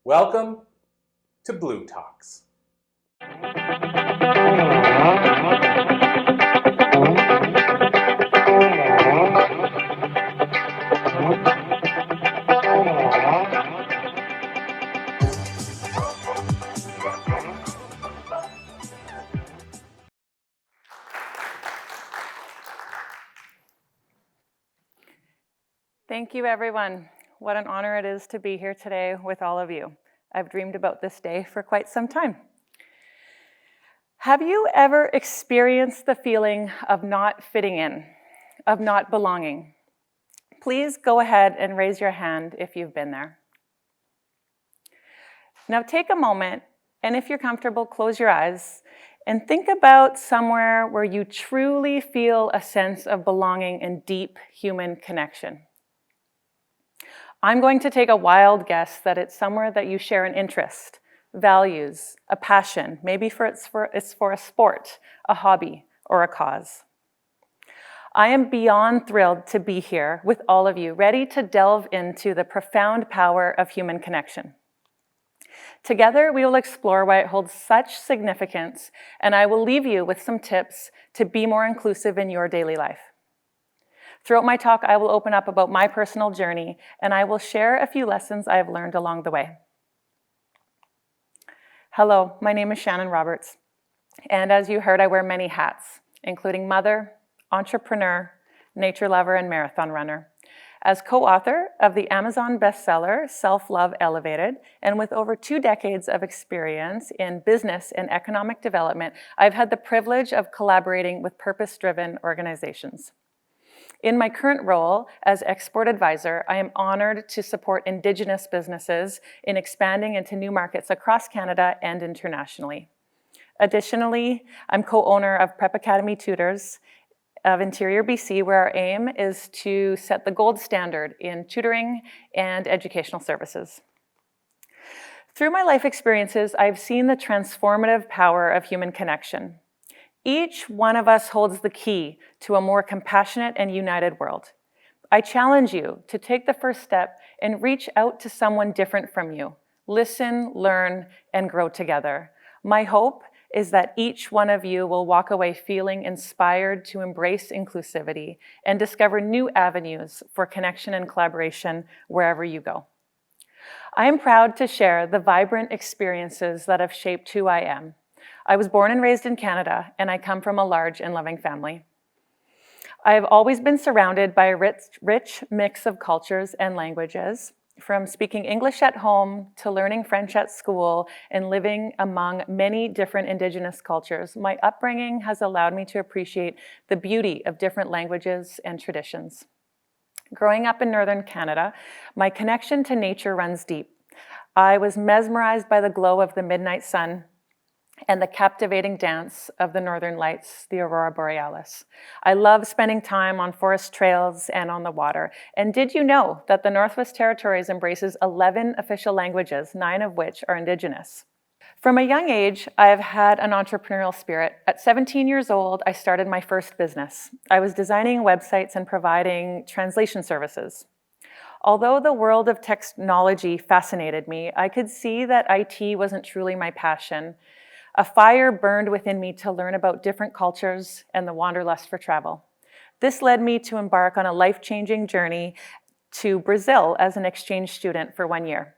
Welcome to Blue Talks. Thank you, everyone. What an honor it is to be here today with all of you. I've dreamed about this day for quite some time. Have you ever experienced the feeling of not fitting in, of not belonging? Please go ahead and raise your hand if you've been there. Now take a moment, and if you're comfortable, close your eyes and think about somewhere where you truly feel a sense of belonging and deep human connection. I'm going to take a wild guess that it's somewhere that you share an interest, values, a passion, maybe it's for a sport, a hobby, or a cause. I am beyond thrilled to be here with all of you, ready to delve into the profound power of human connection. Together, we will explore why it holds such significance, and I will leave you with some tips to be more inclusive in your daily life. Throughout my talk, I will open up about my personal journey, and I will share a few lessons I have learned along the way. Hello, my name is Shannon Roberts, and as you heard, I wear many hats, including mother, entrepreneur, nature lover, and marathon runner. As co-author of the Amazon bestseller, Self-Love Elevated, and with over 2 decades of experience in business and economic development, I've had the privilege of collaborating with purpose-driven organizations. In my current role as export advisor, I am honored to support Indigenous businesses in expanding into new markets across Canada and internationally. Additionally, I'm co-owner of Prep Academy Tutors of Interior BC, where our aim is to set the gold standard in tutoring and educational services. Through my life experiences, I've seen the transformative power of human connection. Each one of us holds the key to a more compassionate and united world. I challenge you to take the first step and reach out to someone different from you. Listen, learn, and grow together. My hope is that each one of you will walk away feeling inspired to embrace inclusivity and discover new avenues for connection and collaboration wherever you go. I am proud to share the vibrant experiences that have shaped who I am. I was born and raised in Canada, and I come from a large and loving family. I have always been surrounded by a rich mix of cultures and languages, from speaking English at home to learning French at school and living among many different Indigenous cultures. My upbringing has allowed me to appreciate the beauty of different languages and traditions. Growing up in Northern Canada, my connection to nature runs deep. I was mesmerized by the glow of the midnight sun and the captivating dance of the northern lights, the aurora borealis. I love spending time on forest trails and on the water. And did you know that the Northwest Territories embraces 11 official languages, 9 of which are Indigenous? From a young age, I have had an entrepreneurial spirit. At 17 years old, I started my first business. I was designing websites and providing translation services. Although the world of technology fascinated me, I could see that IT wasn't truly my passion. A fire burned within me to learn about different cultures and the wanderlust for travel. This led me to embark on a life-changing journey to Brazil as an exchange student for 1 year.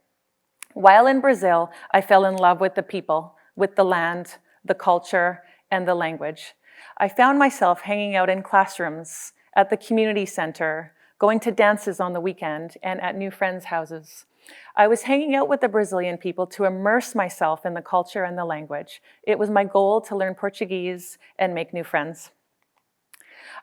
While in Brazil, I fell in love with the people, with the land, the culture, and the language. I found myself hanging out in classrooms, at the community center, going to dances on the weekend, and at new friends' houses. I was hanging out with the Brazilian people to immerse myself in the culture and the language. It was my goal to learn Portuguese and make new friends.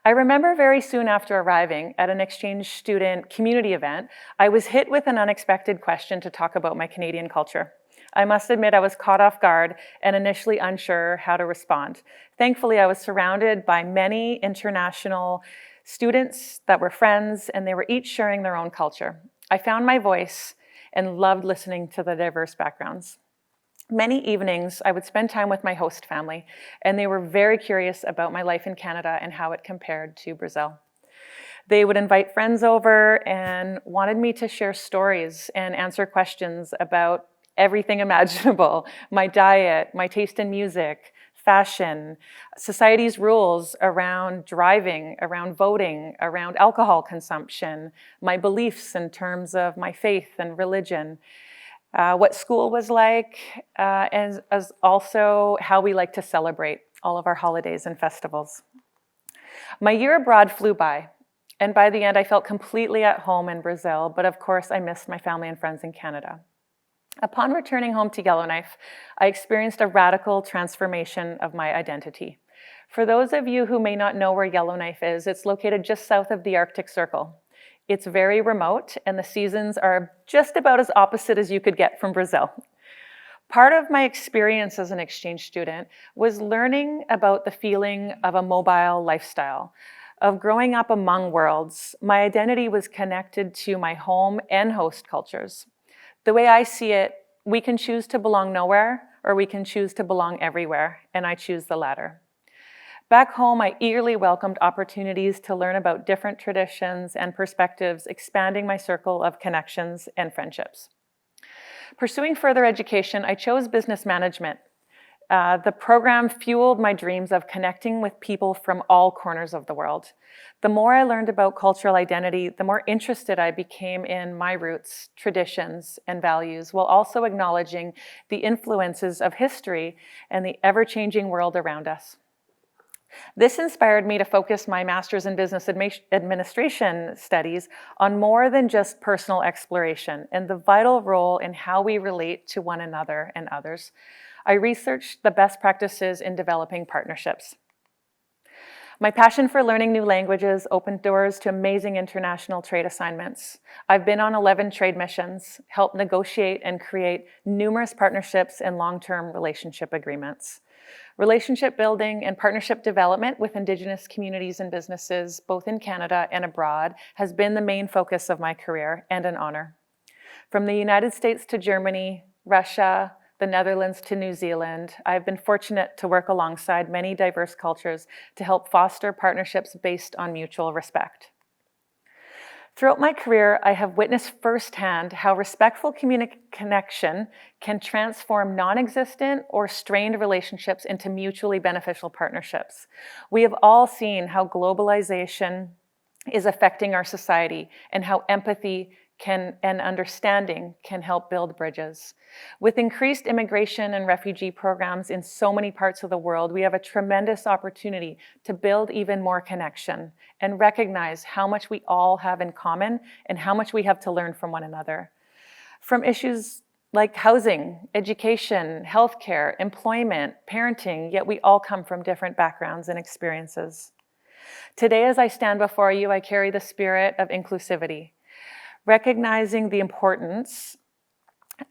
I remember very soon after arriving at an exchange student community event, I was hit with an unexpected question to talk about my Canadian culture. I must admit I was caught off guard and initially unsure how to respond. Thankfully, I was surrounded by many international students that were friends, and they were each sharing their own culture. I found my voice and loved listening to the diverse backgrounds. Many evenings, I would spend time with my host family, and they were very curious about my life in Canada and how it compared to Brazil. They would invite friends over and wanted me to share stories and answer questions about everything imaginable: my diet, my taste in music, fashion, society's rules around driving, around voting, around alcohol consumption, my beliefs in terms of my faith and religion, what school was like, and as also how we like to celebrate all of our holidays and festivals. My year abroad flew by, and by the end I felt completely at home in Brazil, but of course I missed my family and friends in Canada. Upon returning home to Yellowknife, I experienced a radical transformation of my identity. For those of you who may not know where Yellowknife is, it's located just south of the Arctic Circle. It's very remote, and the seasons are just about as opposite as you could get from Brazil. Part of my experience as an exchange student was learning about the feeling of a mobile lifestyle, of growing up among worlds. My identity was connected to my home and host cultures. The way I see it, we can choose to belong nowhere, or we can choose to belong everywhere, and I choose the latter. Back home, I eagerly welcomed opportunities to learn about different traditions and perspectives, expanding my circle of connections and friendships. Pursuing further education, I chose business management. The program fueled my dreams of connecting with people from all corners of the world. The more I learned about cultural identity, the more interested I became in my roots, traditions, and values, while also acknowledging the influences of history and the ever-changing world around us. This inspired me to focus my master's in business administration studies on more than just personal exploration and the vital role in how we relate to one another and others. I researched the best practices in developing partnerships. My passion for learning new languages opened doors to amazing international trade assignments. I've been on 11 trade missions, helped negotiate and create numerous partnerships and long-term relationship agreements. Relationship building and partnership development with Indigenous communities and businesses, both in Canada and abroad, has been the main focus of my career and an honor. From the United States to Germany, Russia, the Netherlands to New Zealand, I've been fortunate to work alongside many diverse cultures to help foster partnerships based on mutual respect. Throughout my career, I have witnessed firsthand how respectful connection can transform non-existent or strained relationships into mutually beneficial partnerships. We have all seen how globalization is affecting our society and how empathy and understanding can help build bridges. With increased immigration and refugee programs in so many parts of the world, we have a tremendous opportunity to build even more connection and recognize how much we all have in common and how much we have to learn from one another. From issues like housing, education, healthcare, employment, parenting, yet we all come from different backgrounds and experiences. Today, as I stand before you, I carry the spirit of inclusivity, recognizing the importance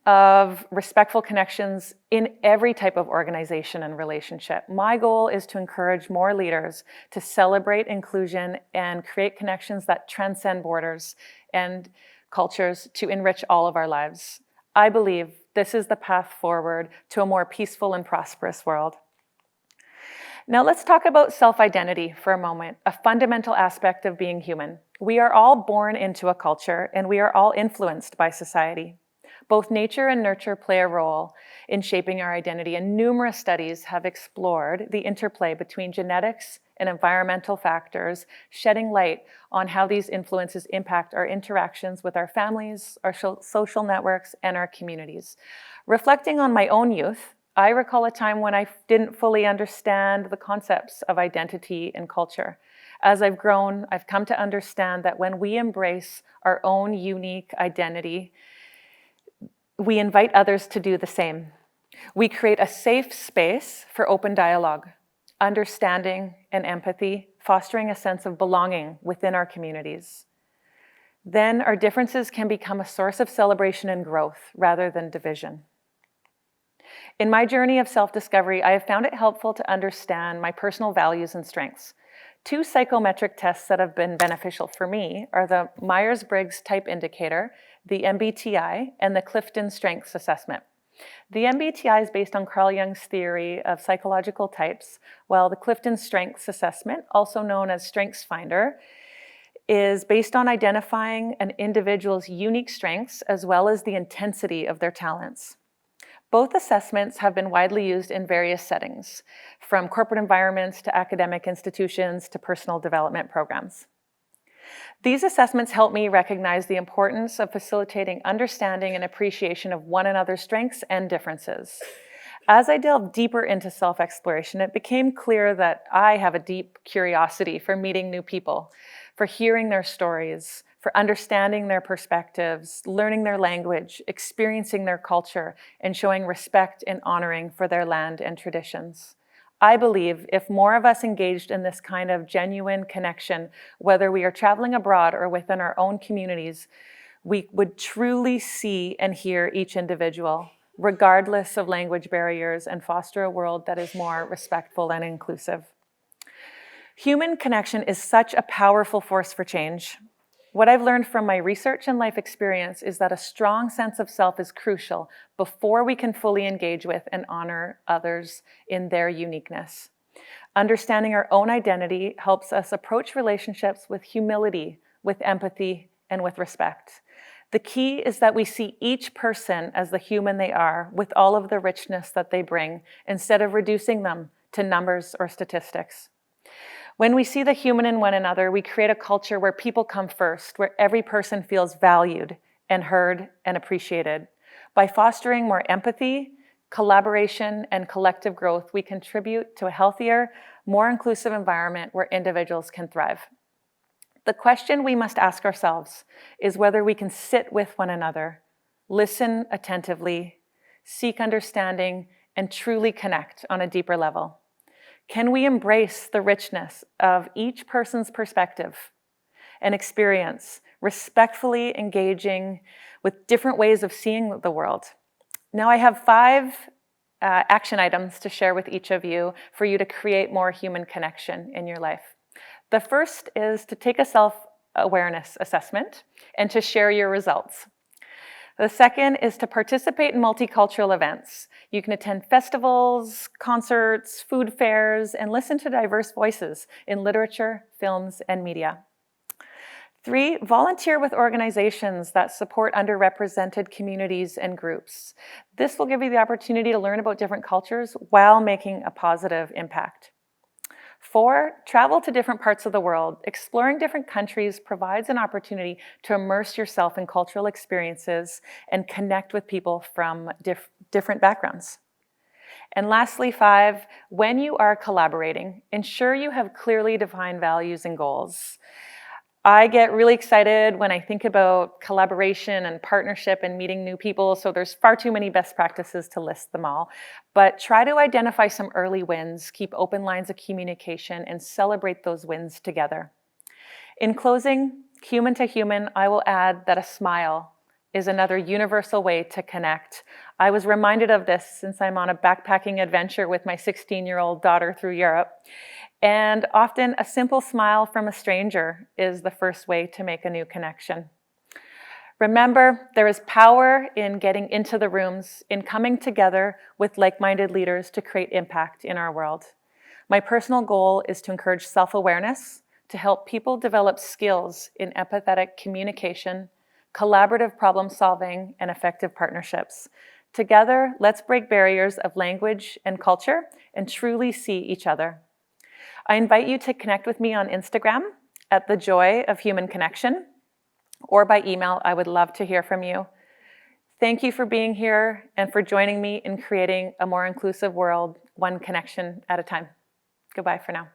of respectful connections in every type of organization and relationship. My goal is to encourage more leaders to celebrate inclusion and create connections that transcend borders and cultures to enrich all of our lives. I believe this is the path forward to a more peaceful and prosperous world. Now let's talk about self-identity for a moment, a fundamental aspect of being human. We are all born into a culture, and we are all influenced by society. Both nature and nurture play a role in shaping our identity, and numerous studies have explored the interplay between genetics and environmental factors, shedding light on how these influences impact our interactions with our families, our social networks, and our communities. Reflecting on my own youth, I recall a time when I didn't fully understand the concepts of identity and culture. As I've grown, I've come to understand that when we embrace our own unique identity, we invite others to do the same. We create a safe space for open dialogue, understanding, and empathy, fostering a sense of belonging within our communities. Then our differences can become a source of celebration and growth rather than division. In my journey of self-discovery, I have found it helpful to understand my personal values and strengths. 2 psychometric tests that have been beneficial for me are the Myers-Briggs Type Indicator, the MBTI, and the Clifton Strengths Assessment. The MBTI is based on Carl Jung's theory of psychological types, while the Clifton Strengths Assessment, also known as StrengthsFinder, is based on identifying an individual's unique strengths as well as the intensity of their talents. Both assessments have been widely used in various settings, from corporate environments to academic institutions to personal development programs. These assessments help me recognize the importance of facilitating understanding and appreciation of one another's strengths and differences. As I delved deeper into self-exploration, it became clear that I have a deep curiosity for meeting new people, for hearing their stories, for understanding their perspectives, learning their language, experiencing their culture, and showing respect and honoring for their land and traditions. I believe if more of us engaged in this kind of genuine connection, whether we are traveling abroad or within our own communities, we would truly see and hear each individual, regardless of language barriers, and foster a world that is more respectful and inclusive. Human connection is such a powerful force for change. What I've learned from my research and life experience is that a strong sense of self is crucial before we can fully engage with and honor others in their uniqueness. Understanding our own identity helps us approach relationships with humility, with empathy, and with respect. The key is that we see each person as the human they are, with all of the richness that they bring, instead of reducing them to numbers or statistics. When we see the human in one another, we create a culture where people come first, where every person feels valued and heard and appreciated. By fostering more empathy, collaboration, and collective growth, we contribute to a healthier, more inclusive environment where individuals can thrive. The question we must ask ourselves is whether we can sit with one another, listen attentively, seek understanding, and truly connect on a deeper level. Can we embrace the richness of each person's perspective and experience, respectfully engaging with different ways of seeing the world? Now I have 5 action items to share with each of you for you to create more human connection in your life. The first is to take a self-awareness assessment and to share your results. The second is to participate in multicultural events. You can attend festivals, concerts, food fairs, and listen to diverse voices in literature, films, and media. 3, volunteer with organizations that support underrepresented communities and groups. This will give you the opportunity to learn about different cultures while making a positive impact. 4, travel to different parts of the world. Exploring different countries provides an opportunity to immerse yourself in cultural experiences and connect with people from different backgrounds. And lastly, 5, when you are collaborating, ensure you have clearly defined values and goals. I get really excited when I think about collaboration and partnership and meeting new people, so there's far too many best practices to list them all. But try to identify some early wins, keep open lines of communication, and celebrate those wins together. In closing, human to human, I will add that a smile is another universal way to connect. I was reminded of this since I'm on a backpacking adventure with my 16-year-old daughter through Europe. And often a simple smile from a stranger is the first way to make a new connection. Remember, there is power in getting into the rooms, in coming together with like-minded leaders to create impact in our world. My personal goal is to encourage self-awareness, to help people develop skills in empathetic communication, collaborative problem solving, and effective partnerships. Together, let's break barriers of language and culture and truly see each other. I invite you to connect with me on Instagram at The Joy of Human Connection, or by email. I would love to hear from you. Thank you for being here and for joining me in creating a more inclusive world, one connection at a time. Goodbye for now.